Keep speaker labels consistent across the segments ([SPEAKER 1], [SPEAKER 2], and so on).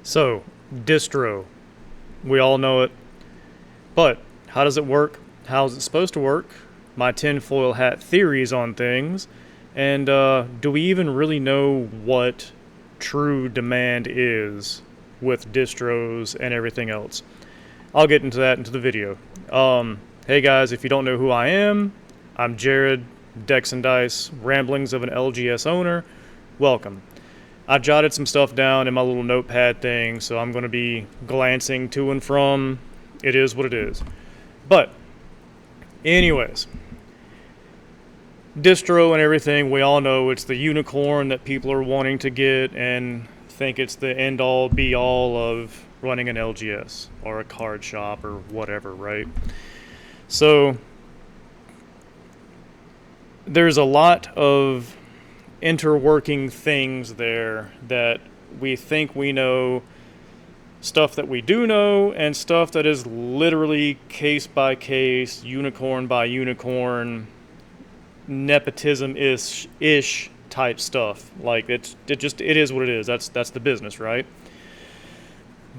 [SPEAKER 1] So, distro. We all know it. But how does it work? How is it supposed to work? My tinfoil hat theories on things. And do we even really know what true demand is with distros and everything else? I'll get into that into the video. Hey guys, if you don't know who I am, I'm Jared, Dex and Dice, Ramblings of an LGS Owner. Welcome. I jotted some stuff down in my little notepad thing, so I'm going to be glancing to and from. It is what it is. But, anyways, distro and everything, we all know it's the unicorn that people are wanting to get and think it's the end-all, be-all of running an LGS or a card shop or whatever, right? So, there's a lot of interworking things there that we think we know, stuff that we do know, and stuff that is literally case by case, unicorn by unicorn, nepotism-ish type stuff. Like it is what it is. That's the business, right?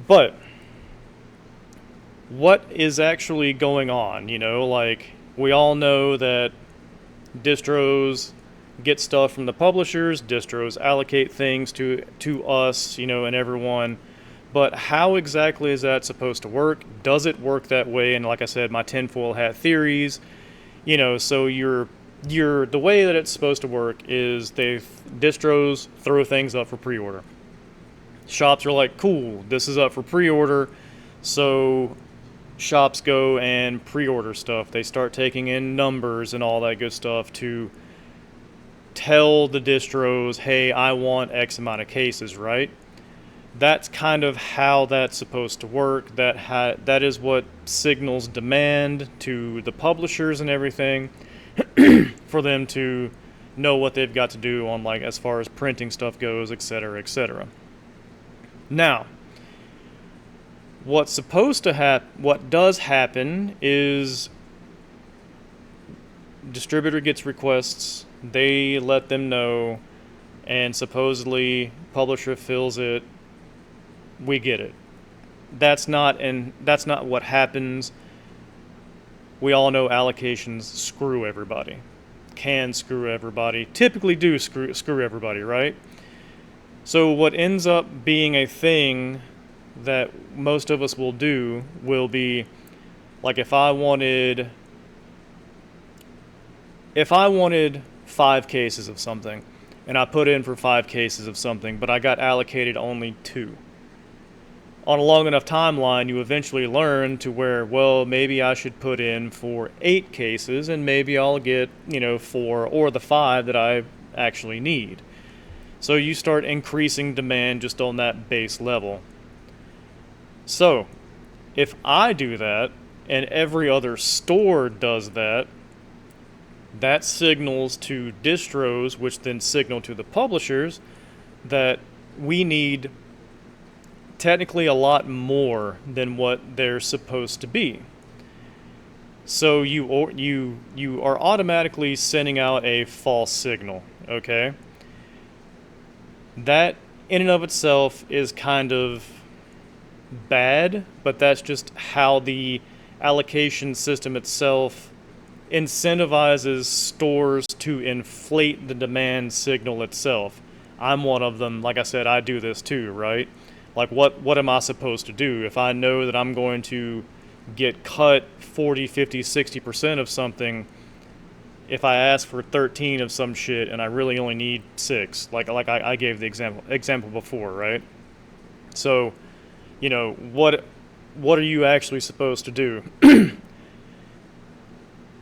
[SPEAKER 1] But what is actually going on? You know, like we all know that distros get stuff from the publishers, distros allocate things to us, you know, and everyone. But how exactly is that supposed to work? Does it work that way? And like I said, my tinfoil hat theories, you know, so the way that it's supposed to work is distros throw things up for pre-order. Shops are like, cool, this is up for pre-order, so shops go and pre-order stuff. They start taking in numbers and all that good stuff to tell the distros, hey, I want X amount of cases, right? That's kind of how that's supposed to work. That is what signals demand to the publishers and everything for them to know what they've got to do on, like, as far as printing stuff goes, etc., etc. Now, what does happen is distributor gets requests, they let them know, and supposedly publisher fills it, we get it. That's not what happens. We all know allocations screw everybody. Can screw everybody. Typically do screw everybody, right? So what ends up being a thing that most of us will do will be, like, if I wanted 5 cases of something, and I put in for 5 cases of something, but I got allocated only 2. On a long enough timeline, you eventually learn to where, well, maybe I should put in for 8 cases, and maybe I'll get, 4 or the 5 that I actually need. So you start increasing demand just on that base level. So, if I do that, and every other store does that, that signals to distros, which then signal to the publishers, that we need technically a lot more than what they're supposed to be. So you are automatically sending out a false signal, okay? That in and of itself is kind of bad, but that's just how the allocation system itself incentivizes stores to inflate the demand signal itself. I'm one of them. Like I said, I do this too, right? Like, what am I supposed to do if I know that I'm going to get cut 40, 50, 60% of something if I ask for 13 of some shit and I really only need 6? Like I gave the example before, right? So, what are you actually supposed to do?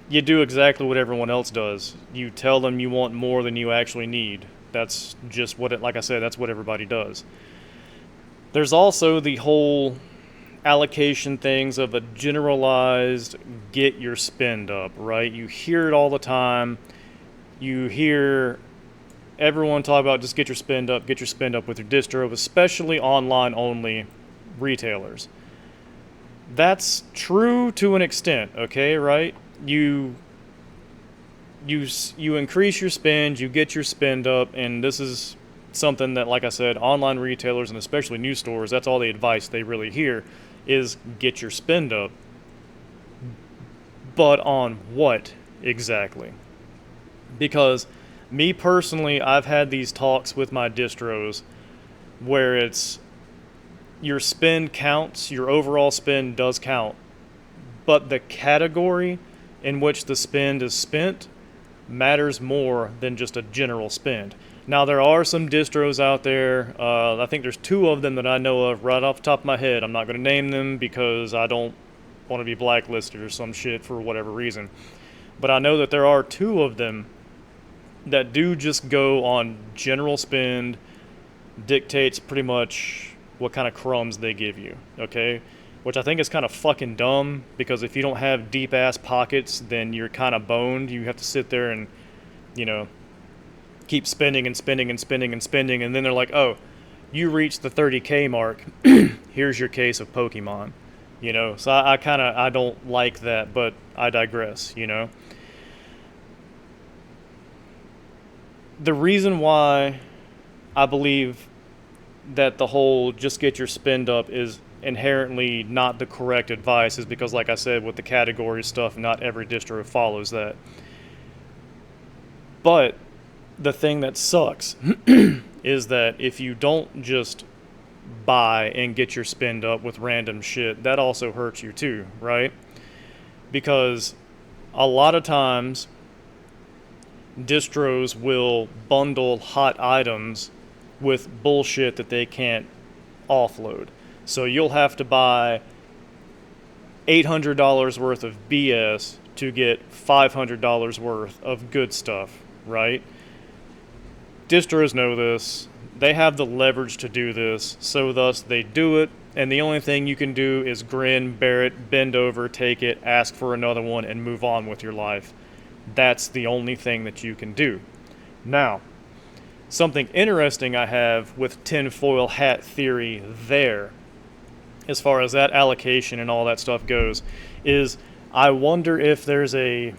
[SPEAKER 1] You do exactly what everyone else does. You tell them you want more than you actually need. That's just like I said, that's what everybody does. There's also the whole allocation things of a generalized get your spend up, right? You hear it all the time. You hear everyone talk about just get your spend up with your distro, especially online only retailers. That's true to an extent, okay, right? You increase your spend, you get your spend up, and this is something that, like I said, online retailers and especially new stores, that's all the advice they really hear is get your spend up. But on what exactly? Because me personally, I've had these talks with my distros where it's your spend counts, your overall spend does count, but the category in which the spend is spent matters more than just a general spend. Now, there are some distros out there. I think there's two of them that I know of right off the top of my head. I'm not going to name them because I don't want to be blacklisted or some shit for whatever reason. But I know that there are two of them that do just go on general spend, dictates pretty much what kind of crumbs they give you, okay? Which I think is kind of fucking dumb, because if you don't have deep ass pockets, then you're kind of boned. You have to sit there and, keep spending and spending and spending and spending, and then they're like, oh, you reached the 30K mark. Here's your case of Pokemon. So I don't like that, but I digress. The reason why I believe that the whole just get your spend up is inherently not the correct advice is because, like I said, with the category stuff, not every distro follows that. But the thing that sucks is that if you don't just buy and get your spend up with random shit, that also hurts you too, right? Because a lot of times distros will bundle hot items with bullshit that they can't offload. So you'll have to buy $800 worth of BS to get $500 worth of good stuff, right? Distros know this. They have the leverage to do this, so thus they do it, and the only thing you can do is grin, bear it, bend over, take it, ask for another one, and move on with your life. That's the only thing that you can do. Now, something interesting I have with tinfoil hat theory there, as far as that allocation and all that stuff goes, is I wonder if there's a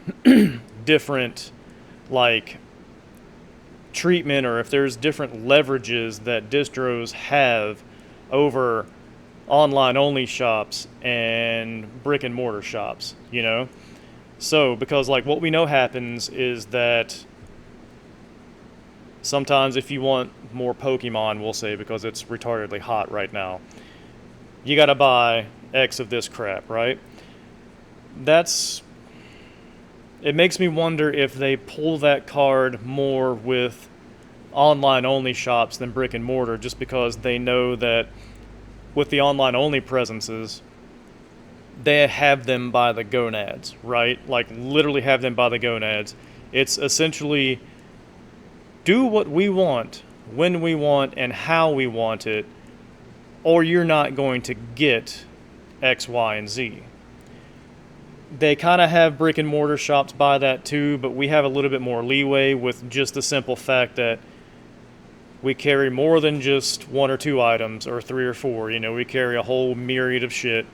[SPEAKER 1] different, treatment, or if there's different leverages that distros have over online only shops and brick and mortar shops, So, because what we know happens is that sometimes if you want more Pokemon, we'll say, because it's retardedly hot right now, you gotta buy X of this crap, right? It makes me wonder if they pull that card more with online only shops than brick and mortar, just because they know that with the online only presences, they have them by the gonads, right? Literally have them by the gonads. It's essentially do what we want, when we want, and how we want it, or you're not going to get X, Y, and Z. They kind of have brick and mortar shops by that too, but we have a little bit more leeway with just the simple fact that we carry more than just one or two items or three or four. We carry a whole myriad of shit.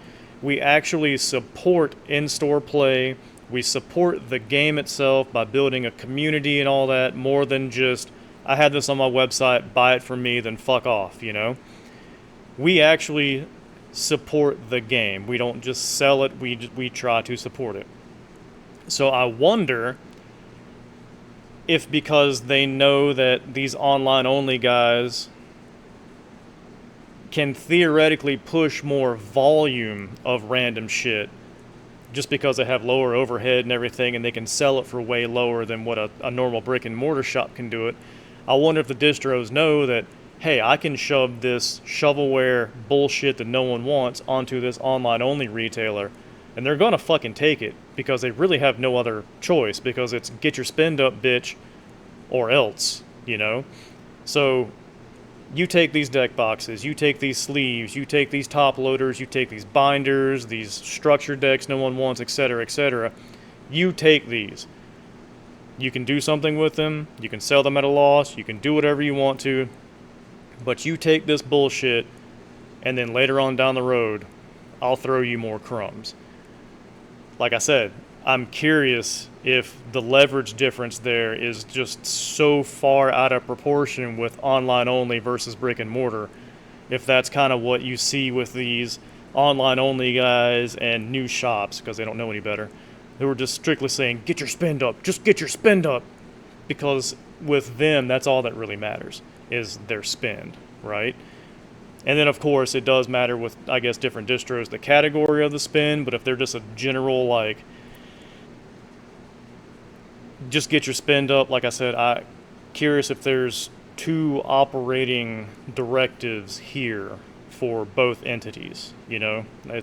[SPEAKER 1] We actually support in-store play. We support the game itself by building a community and all that, more than just, I had this on my website, buy it from me, then fuck off, We actually support the game. We don't just sell it, we try to support it. So I wonder if, because they know that these online only guys can theoretically push more volume of random shit just because they have lower overhead and everything, and they can sell it for way lower than what a normal brick and mortar shop can do it. I wonder if the distros know that, hey, I can shove this shovelware bullshit that no one wants onto this online-only retailer, and they're gonna fucking take it, because they really have no other choice, because it's get your spend up, bitch, or else, So, you take these deck boxes, you take these sleeves, you take these top loaders, you take these binders, these structure decks no one wants, etc., etc. You take these. You can do something with them, you can sell them at a loss, you can do whatever you want to, but you take this bullshit, and then later on down the road, I'll throw you more crumbs. Like I said, I'm curious if the leverage difference there is just so far out of proportion with online only versus brick and mortar. If that's kind of what you see with these online only guys and new shops, because they don't know any better, who are just strictly saying, get your spend up, just get your spend up. Because with them, that's all that really matters is their spend, right? And then, of course, it does matter with, I guess, different distros, the category of the spend, but if they're just a general, like, just get your spend up. Like I said, I'm curious if there's two operating directives here for both entities.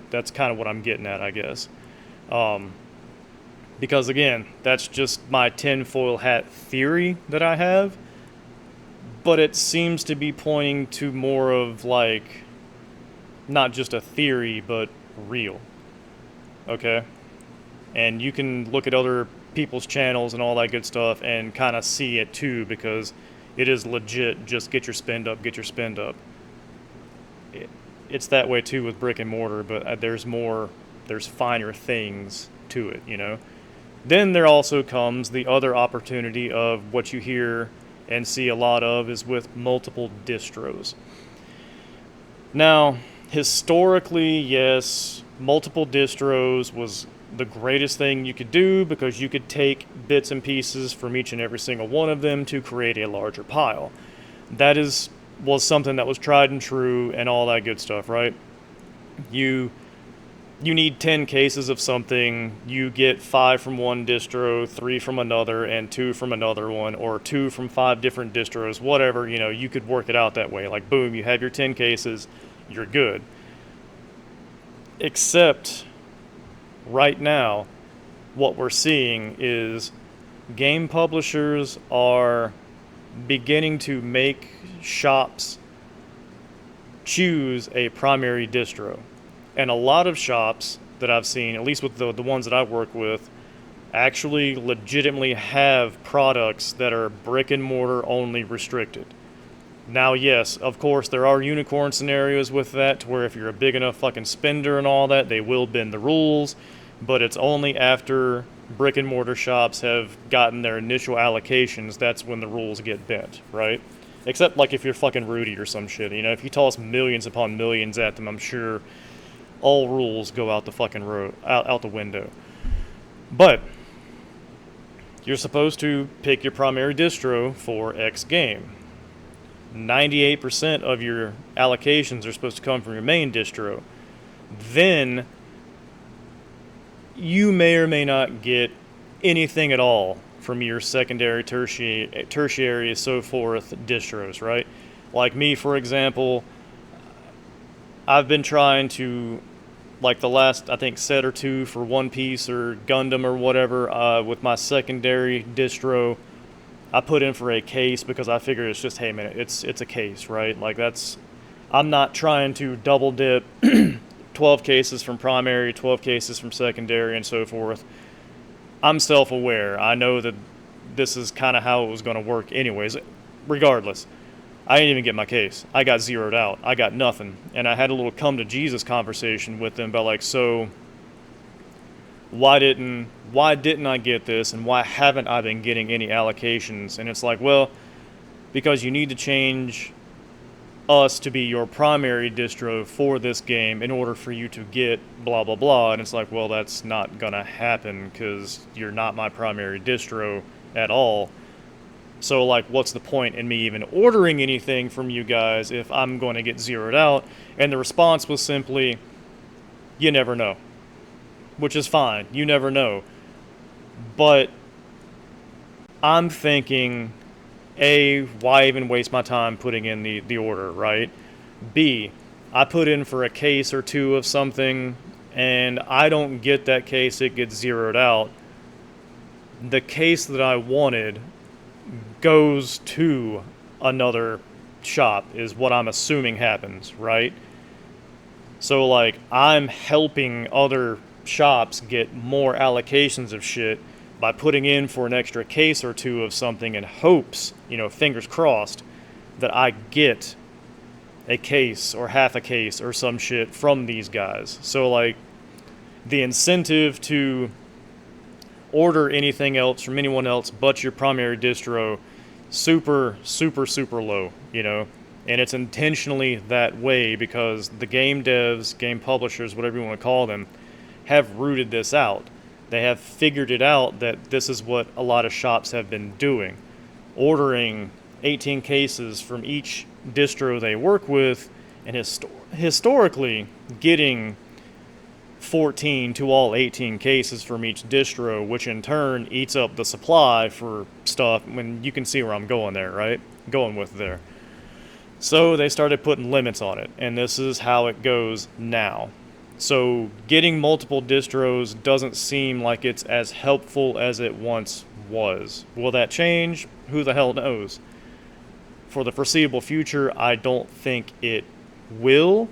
[SPEAKER 1] That's kind of what I'm getting at, I guess. Because again, that's just my tinfoil hat theory that I have, but it seems to be pointing to more of like not just a theory, but real. Okay? And you can look at other people's channels and all that good stuff and kind of see it too, because it is legit. Just get your spend up, get your spend up. It's that way too with brick and mortar, but there's finer things to it. Then there also comes the other opportunity of what you hear and see a lot of is with multiple distros. Now, historically, yes, multiple distros was the greatest thing you could do because you could take bits and pieces from each and every single one of them to create a larger pile. That was something that was tried and true and all that good stuff, right? You need 10 cases of something, you get 5 from one distro, 3 from another, and 2 from another one, or 2 from 5 different distros, whatever, you could work it out that way. Like, boom, you have your 10 cases, you're good. Except, right now, what we're seeing is game publishers are beginning to make shops choose a primary distro. And a lot of shops that I've seen, at least with the ones that I work with, actually legitimately have products that are brick and mortar only restricted. Now, yes, of course, there are unicorn scenarios with that, to where if you're a big enough fucking spender and all that, they will bend the rules, but it's only after brick and mortar shops have gotten their initial allocations, that's when the rules get bent, right? Except, like, if you're fucking Rudy or some shit, if you toss millions upon millions at them, I'm sure all rules go out the fucking out the window. But you're supposed to pick your primary distro for X game. 98% of your allocations are supposed to come from your main distro. Then you may or may not get anything at all from your secondary, tertiary, so forth distros, right? Like me, for example, I've been trying to, like the last, I think, set or two for One Piece or Gundam or whatever, with my secondary distro, I put in for a case because I figure it's just, hey man, it's a case, right? Like I'm not trying to double dip 12 cases from primary, 12 cases from secondary, and so forth. I'm self-aware. I know that this is kind of how it was going to work anyways. Regardless, I didn't even get my case. I got zeroed out. I got nothing. And I had a little come to Jesus conversation with them about like, so why didn't I get this, and why haven't I been getting any allocations? And it's like, well, because you need to change us to be your primary distro for this game in order for you to get blah blah blah. And it's like, well, that's not gonna happen because you're not my primary distro at all. So like, what's the point in me even ordering anything from you guys if I'm going to get zeroed out? And the response was simply, you never know. Which is fine, you never know. But I'm thinking, A, why even waste my time putting in the order, right? B, I put in for a case or two of something, and I don't get that case, it gets zeroed out. The case that I wanted goes to another shop, is what I'm assuming happens, right? So, like, I'm helping other shops get more allocations of shit by putting in for an extra case or two of something in hopes, fingers crossed, that I get a case or half a case or some shit from these guys. So, like, the incentive to order anything else from anyone else but your primary distro super, super, super low, you know? And it's intentionally that way because the game devs, game publishers, whatever you want to call them, have rooted this out. They have figured it out that this is what a lot of shops have been doing. Ordering 18 cases from each distro they work with, and historically getting 14 to all 18 cases from each distro, which in turn eats up the supply for stuff. When you can see where I'm going there, right? Going with there. So they started putting limits on it, and this is how it goes now. So getting multiple distros doesn't seem like it's as helpful as it once was. Will that change? Who the hell knows? For the foreseeable future, I don't think it will.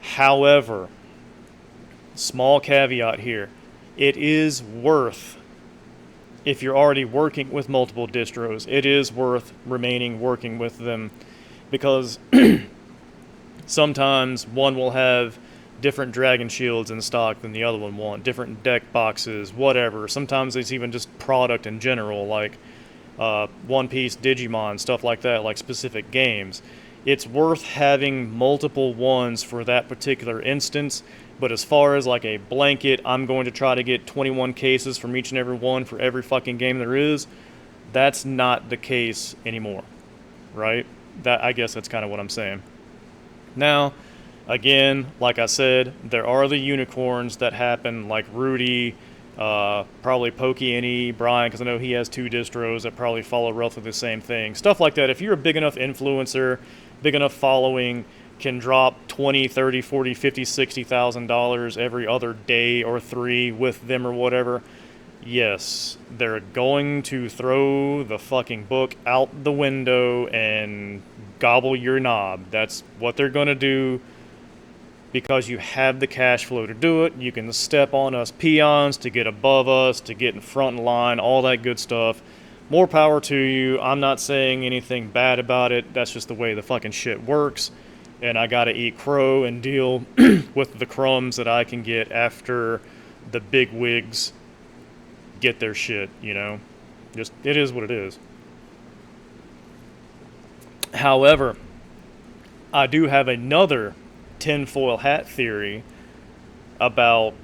[SPEAKER 1] However, small caveat here, it is worth, if you're already working with multiple distros, it is worth remaining working with them, because sometimes one will have different dragon shields in stock than the other one won't, different deck boxes, whatever. Sometimes it's even just product in general, like One Piece, Digimon, stuff like that, like specific games. It's worth having multiple ones for that particular instance, but as far as like a blanket, I'm going to try to get 21 cases from each and every one for every fucking game there is, that's not the case anymore, right? I guess that's kind of what I'm saying. Now, again, like I said, there are the unicorns that happen, like Rudy, probably Pokey and E, Brian, because I know he has 2 distros that probably follow roughly the same thing. Stuff like that. If you're a big enough influencer, big enough following, can drop 20, 30, 40, 50, $60,000 every other day or 3 with them or whatever, yes, they're going to throw the fucking book out the window and gobble your knob. That's what they're going to do, because you have the cash flow to do it. You can step on us peons to get above us, to get in front line, all that good stuff. More power to you. I'm not saying anything bad about it. That's just the way the fucking shit works. And I gotta eat crow and deal with the crumbs that I can get after the big wigs get their shit, you know? Just, it is what it is. However, I do have another tinfoil hat theory about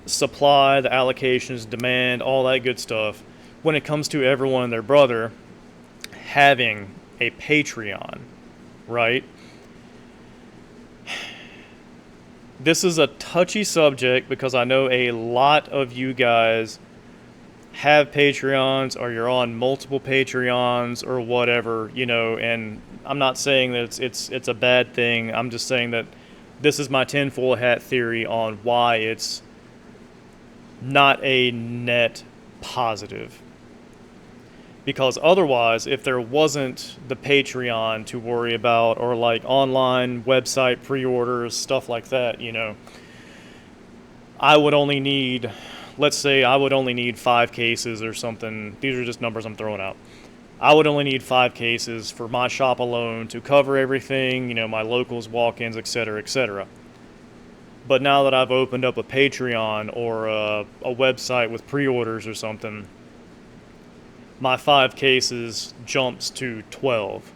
[SPEAKER 1] supply, the allocations, demand, all that good stuff, when it comes to everyone and their brother having a Patreon, right? This is a touchy subject because I know a lot of you guys have Patreons, or you're on multiple Patreons or whatever, you know, and I'm not saying that it's a bad thing. I'm just saying that this is my tinfoil hat theory on why it's not a net positive. Because otherwise, if there wasn't the Patreon to worry about, or like online website pre-orders, stuff like that, you know, I would only need, let's say I would only need 5 cases or something. These are just numbers I'm throwing out. I would only need 5 cases for my shop alone to cover everything, you know, my locals, walk-ins, etc., etc. But now that I've opened up a Patreon or a website with pre-orders or something, my 5 cases jumps to 12.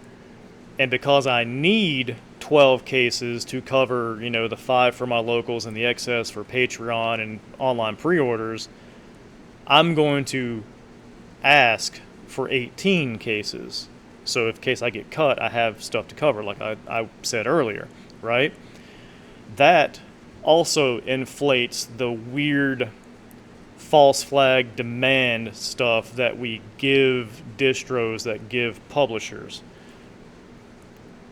[SPEAKER 1] And because I need 12 cases to cover, you know, the 5 for my locals and the excess for Patreon and online pre-orders, I'm going to ask for 18 cases. So in case I get cut, I have stuff to cover, like I said earlier, right? That also inflates the weird false flag demand stuff that we give distros, that give publishers.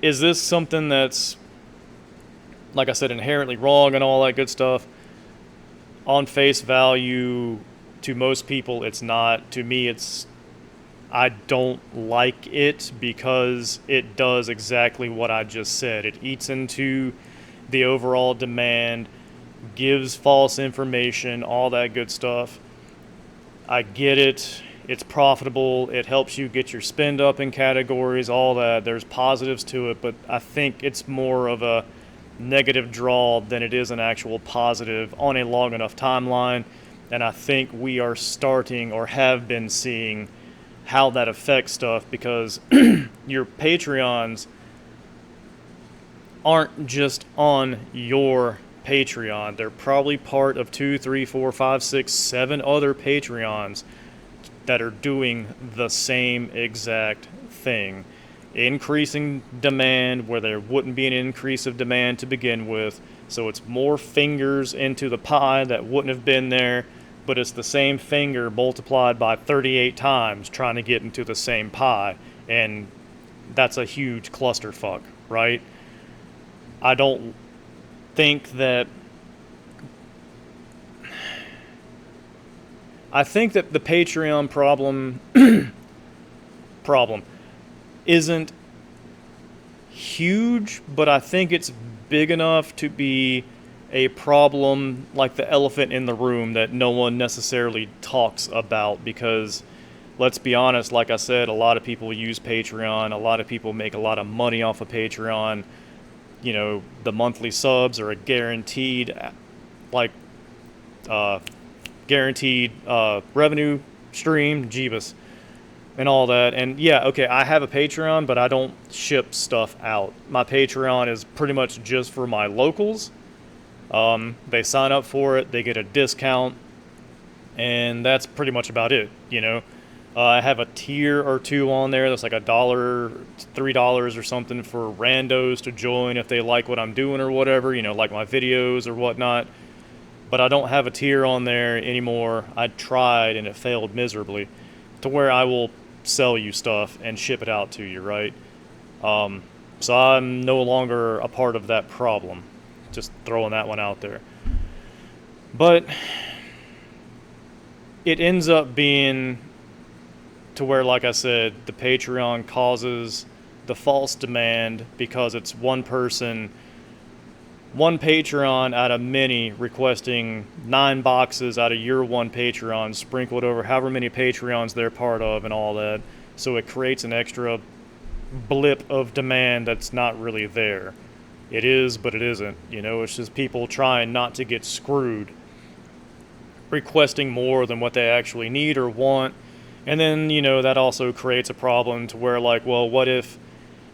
[SPEAKER 1] Is this something that's, like I said, inherently wrong and all that good stuff? On face value, to most people, it's not. To me, I don't like it because it does exactly what I just said. It eats into the overall demand, gives false information, all that good stuff. I get it. It's profitable. It helps you get your spend up in categories, all that. There's positives to it, but I think it's more of a negative draw than it is an actual positive on a long enough timeline. And I think we are starting or have been seeing how that affects stuff, because your Patreons aren't just on your Patreon. They're probably part of 2, 3, 4, 5, 6, 7 other Patreons that are doing the same exact thing. Increasing demand where there wouldn't be an increase of demand to begin with. So it's more fingers into the pie that wouldn't have been there, but it's the same finger multiplied by 38 times trying to get into the same pie. And that's a huge clusterfuck, right? I don't think that. I think that the Patreon problem isn't huge, but I think it's big enough to be a problem like the elephant in the room that no one necessarily talks about, because let's be honest, like I said, a lot of people use Patreon, a lot of people make a lot of money off of Patreon. You know, the monthly subs are a guaranteed, like, guaranteed revenue stream, Jeebus, and all that. And yeah, okay, I have a Patreon, but I don't ship stuff out. My Patreon is pretty much just for my locals. They sign up for it, they get a discount, and that's pretty much about it, you know. I have a tier or two on there that's like $1, $3 or something for randos to join if they like what I'm doing or whatever, you know, like my videos or whatnot. But I don't have a tier on there anymore. I tried and it failed miserably, to where I will sell you stuff and ship it out to you, right? So I'm no longer a part of that problem. Just throwing that one out there. But it ends up being to where, like I said, the Patreon causes the false demand because it's one person, one Patreon out of many requesting 9 boxes out of your one Patreon sprinkled over however many Patreons they're part of and all that. So it creates an extra blip of demand that's not really there. It is, but it isn't. You know, it's just people trying not to get screwed, requesting more than what they actually need or want. And then, you know, that also creates a problem to where, like, well, what if,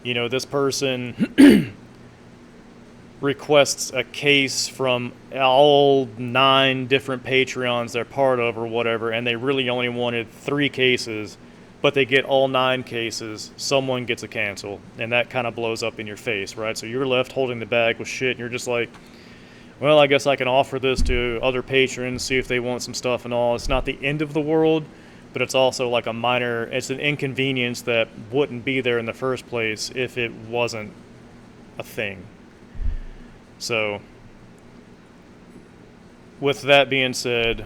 [SPEAKER 1] you know, this person requests a case from all 9 different Patreons they're part of or whatever, and they really only wanted 3 cases, but they get all 9 cases, someone gets a cancel, and that kind of blows up in your face, right? So you're left holding the bag with shit, and you're just like, well, I guess I can offer this to other patrons, see if they want some stuff and all. It's not the end of the world, but it's also like a minor, it's an inconvenience that wouldn't be there in the first place if it wasn't a thing. So, with that being said,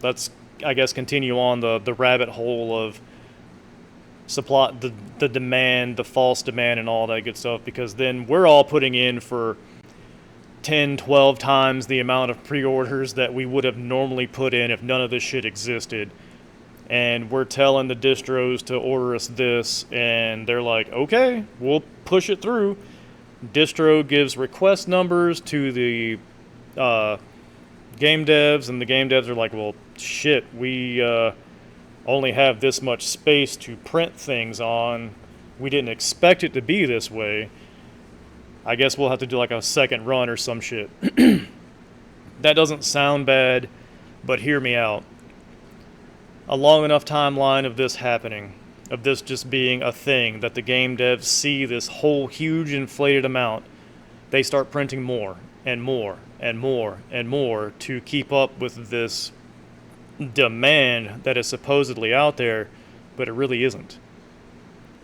[SPEAKER 1] let's, I guess, continue on the rabbit hole of supply, the demand, the false demand and all that good stuff, because then we're all putting in for 10, 12 times the amount of pre-orders that we would have normally put in if none of this shit existed. And we're telling the distros to order us this, and they're like, okay, we'll push it through. Distro gives request numbers to the game devs, and the game devs are like, well, shit, we only have this much space to print things on. We didn't expect it to be this way. I guess we'll have to do like a second run or some shit. That doesn't sound bad, but hear me out. A long enough timeline of this happening, of this just being a thing, that the game devs see this whole huge inflated amount, they start printing more and more and more and more to keep up with this demand that is supposedly out there, but it really isn't.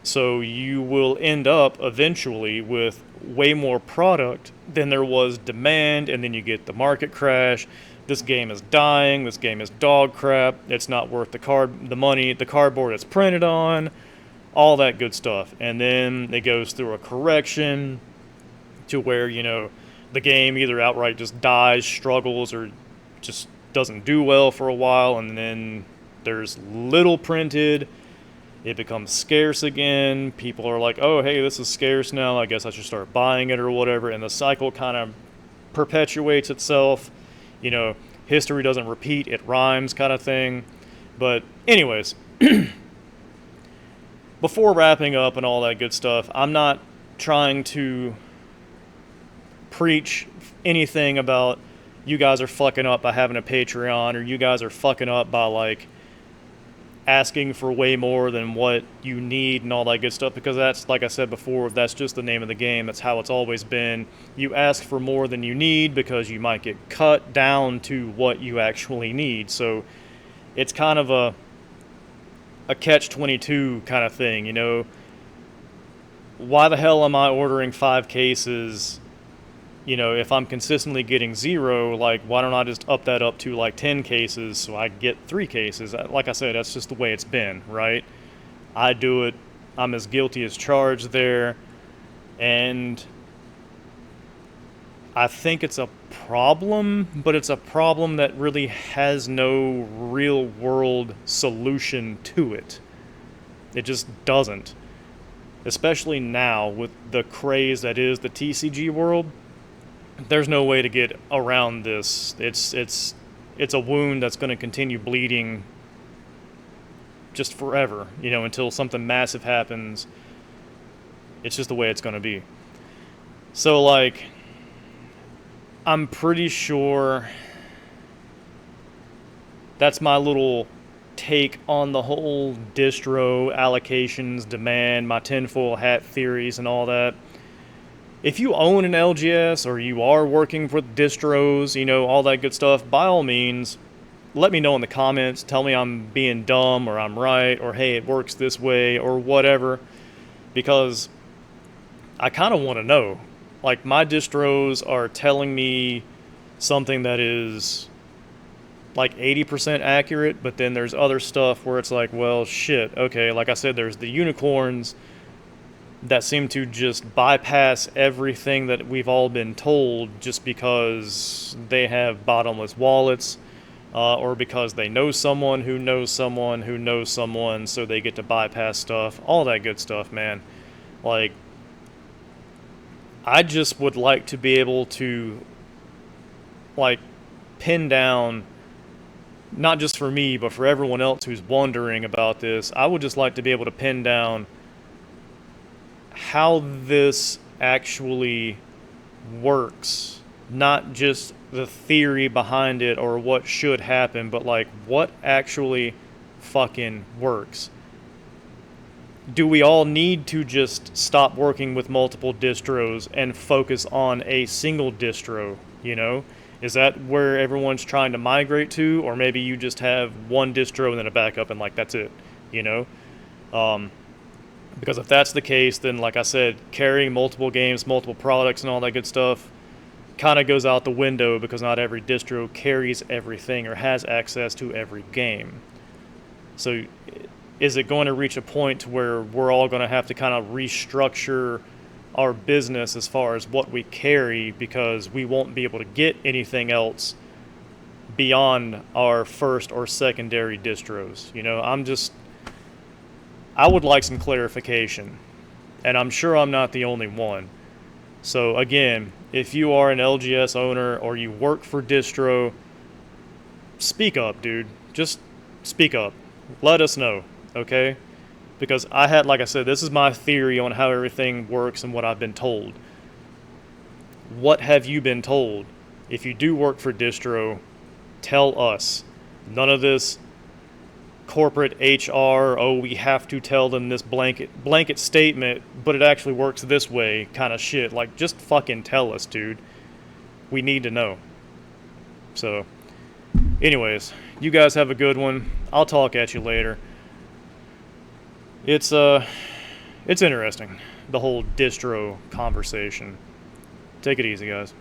[SPEAKER 1] So you will end up eventually with way more product than there was demand, and then you get the market crash. This game is dying, this game is dog crap, it's not worth the money, the cardboard it's printed on, all that good stuff. And then it goes through a correction to where, you know, the game either outright just dies, struggles, or just doesn't do well for a while, and then there's little printed, it becomes scarce again, people are like, oh, hey, this is scarce now, I guess I should start buying it or whatever, and the cycle kind of perpetuates itself. You know, history doesn't repeat, it rhymes kind of thing. But anyways, before wrapping up and all that good stuff, I'm not trying to preach anything about you guys are fucking up by having a Patreon, or you guys are fucking up by like asking for way more than what you need and all that good stuff, because that's, like I said before, that's just the name of the game. That's how it's always been. You ask for more than you need because you might get cut down to what you actually need. So it's kind of a catch-22 kind of thing, you know. Why the hell am I ordering 5 cases, you know, if I'm consistently getting 0? Like, why don't I just up that up to like 10 cases so I get 3 cases? Like I said, that's just the way it's been, right? I do it. I'm as guilty as charged there. And I think it's a problem, but it's a problem that really has no real world solution to it. It just doesn't. Especially now with the craze that is the TCG world. There's no way to get around this. It's a wound that's going to continue bleeding just forever, you know, until something massive happens. It's just the way it's going to be. So, like, I'm pretty sure that's my little take on the whole distro allocations, demand, my tinfoil hat theories and all that. If you own an LGS or you are working for distros, you know, all that good stuff, by all means, let me know in the comments. Tell me I'm being dumb or I'm right, or hey, it works this way or whatever, because I kind of want to know. Like, my distros are telling me something that is like 80% accurate, but then there's other stuff where it's like, well, shit, okay, like I said, there's the unicorns that seem to just bypass everything that we've all been told just because they have bottomless wallets, or because they know someone who knows someone who knows someone, so they get to bypass stuff, all that good stuff, man. Like, I just would like to be able to, like, pin down, not just for me, but for everyone else who's wondering about this, I would just like to be able to pin down how this actually works. Not just the theory behind it or what should happen, but like what actually fucking works. Do we all need to just stop working with multiple distros and focus on a single distro, you know? Is that where everyone's trying to migrate to? Or maybe you just have one distro and then a backup and like that's it, you know? Because if that's the case, then like I said, carrying multiple games, multiple products and all that good stuff kind of goes out the window, because not every distro carries everything or has access to every game. So is it going to reach a point to where we're all going to have to kind of restructure our business as far as what we carry, because we won't be able to get anything else beyond our first or secondary distros? You know, I would like some clarification, and I'm sure I'm not the only one. So again, if you are an LGS owner or you work for distro, speak up, dude. Just speak up. Let us know, okay? Because like I said, this is my theory on how everything works and what I've been told. What have you been told? If you do work for distro, tell us. None of this corporate HR, oh, we have to tell them this blanket statement, but it actually works this way kind of shit. Like, just fucking tell us, dude. We need to know. So, anyways, you guys have a good one. I'll talk at you later. It's interesting, the whole distro conversation. Take it easy, guys.